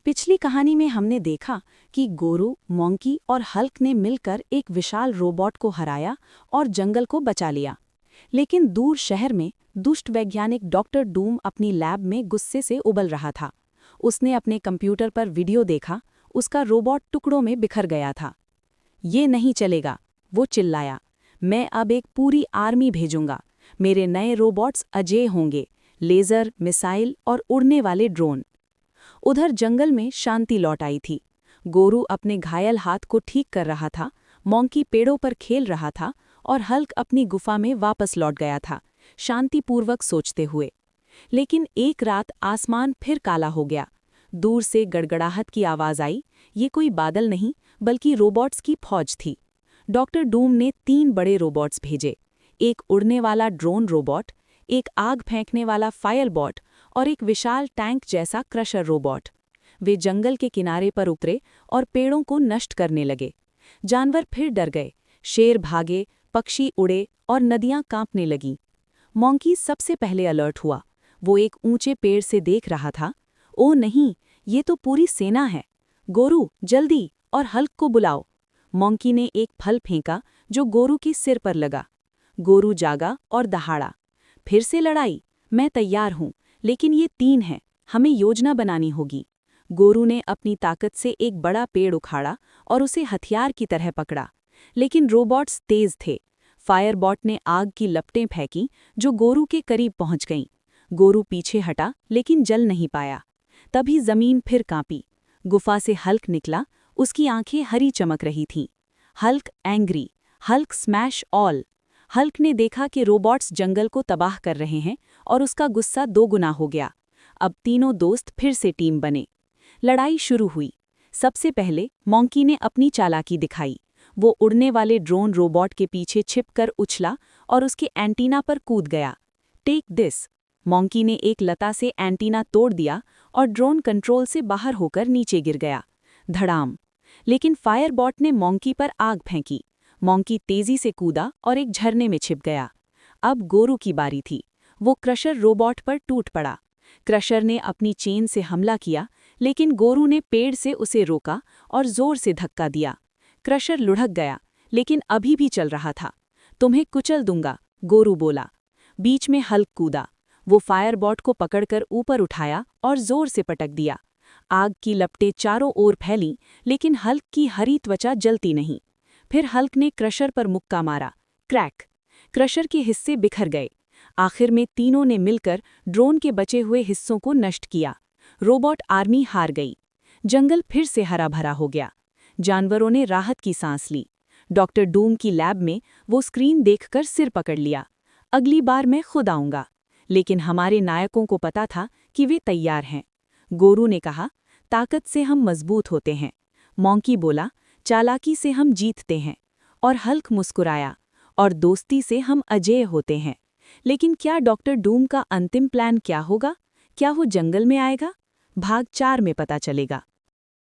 पिछली कहानी में हमने देखा कि गोरू, मॉन्की और हल्क ने मिलकर एक विशाल रोबोट को हराया और जंगल को बचा लिया। लेकिन दूर शहर में दुष्ट वैज्ञानिक डॉक्टर डूम अपनी लैब में गुस्से से उबल रहा था। उसने अपने कंप्यूटर पर वीडियो देखा, उसका रोबोट टुकड़ों में बिखर गया था। ये नहीं चलेगा, वो चिल्लाया। मैं अब एक पूरी आर्मी भेजूंगा। मेरे नए रोबोट्स अजेय होंगे, लेज़र, मिसाइल और उड़ने वाले ड्रोन। उधर जंगल में शांति लौट आई थी। गोरू अपने घायल हाथ को ठीक कर रहा था, मॉन्की पेड़ों पर खेल रहा था और हल्क अपनी गुफा में वापस लौट गया था, शांतिपूर्वक सोचते हुए। लेकिन एक रात आसमान फिर काला हो गया। दूर से गड़गड़ाहट की आवाज़ आई। ये कोई बादल नहीं, बल्कि रोबोट्स की फौज थी। डॉक्टर डूम ने 3 बड़े रोबोट्स भेजे, एक उड़ने वाला ड्रोन रोबोट, एक आग फेंकने वाला फायरबॉट और एक विशाल टैंक जैसा क्रशर रोबोट। वे जंगल के किनारे पर उतरे और पेड़ों को नष्ट करने लगे। जानवर फिर डर गए, शेर भागे, पक्षी उड़े और नदियां कांपने लगीं। मॉन्की सबसे पहले अलर्ट हुआ। वो एक ऊंचे पेड़ से देख रहा था। ओ नहीं, ये तो पूरी सेना है। गोरू, जल्दी, और हल्क को बुलाओ। मॉन्की ने एक फल फेंका जो गोरू के सिर पर लगा। गोरू जागा और दहाड़ा। फिर से लड़ाई? मैं तैयार हूं, लेकिन ये 3 हैं, हमें योजना बनानी होगी। गोरू ने अपनी ताकत से एक बड़ा पेड़ उखाड़ा और उसे हथियार की तरह पकड़ा। लेकिन रोबोट्स तेज थे। फायरबॉट ने आग की लपटें फेंकी जो गोरू के करीब पहुंच गईं। गोरू पीछे हटा, लेकिन जल नहीं पाया। तभी जमीन फिर कांपी। गुफा से हल्क निकला, उसकी आंखें हरी चमक रही थीं। Hulk angry, Hulk smash all. Hulk ने देखा कि रोबोट्स जंगल को तबाह कर रहे हैं और उसका गुस्सा 2 गुना हो गया। अब तीनों दोस्त फिर से टीम बने। लड़ाई शुरू हुई। सबसे पहले मॉन्की ने अपनी चालाकी दिखाई। वो उड़ने वाले ड्रोन रोबोट के पीछे छिपकर उछला और उसके एंटीना पर कूद गया। Take this. मॉन्की ने एक लता से एंटीना तोड़ दिया और ड्रोन कंट्रोल से बाहर होकर नीचे गिर गया। धड़ाम। लेकिन फायरबॉट ने मॉन्की पर आग फेंकी। मॉन्की तेजी से कूदा और एक झरने में छिप गया। अब गोरू की बारी थी। वो क्रशर रोबोट पर टूट पड़ा। क्रशर ने अपनी चेन से हमला किया, लेकिन गोरू ने पेड़ से उसे रोका और जोर से धक्का दिया। क्रशर लुढ़क गया, लेकिन अभी भी चल रहा था। तुम्हें कुचल दूंगा, गोरू बोला। बीच में हल्क कूदा। वो फायरबॉट को पकड़कर ऊपर उठाया और जोर से पटक दिया। आग की लपटें चारों ओर फैलीं, लेकिन हल्क की हरी त्वचा जलती नहीं। फिर हल्क ने क्रशर पर मुक्का मारा। क्रैक। क्रशर के हिस्से बिखर गए। आखिर में तीनों ने मिलकर ड्रोन के बचे हुए हिस्सों को नष्ट किया। रोबोट आर्मी हार गई। जंगल फिर से हरा भरा हो गया। जानवरों ने राहत की सांस ली। डॉक्टर डूम की लैब में वो स्क्रीन देखकर सिर पकड़ लिया। अगली बार मैं खुद आऊंगा। लेकिन हमारे नायकों को पता था कि वे तैयार हैं। गोरू ने कहा, ताकत से हम मजबूत होते हैं। मॉन्की बोला, चालाकी से हम जीतते हैं। और हल्क मुस्कुराया, और दोस्ती से हम अजेय होते हैं। लेकिन क्या डॉक्टर डूम का अंतिम प्लान क्या होगा? क्या वो जंगल में आएगा? भाग 4 में पता चलेगा।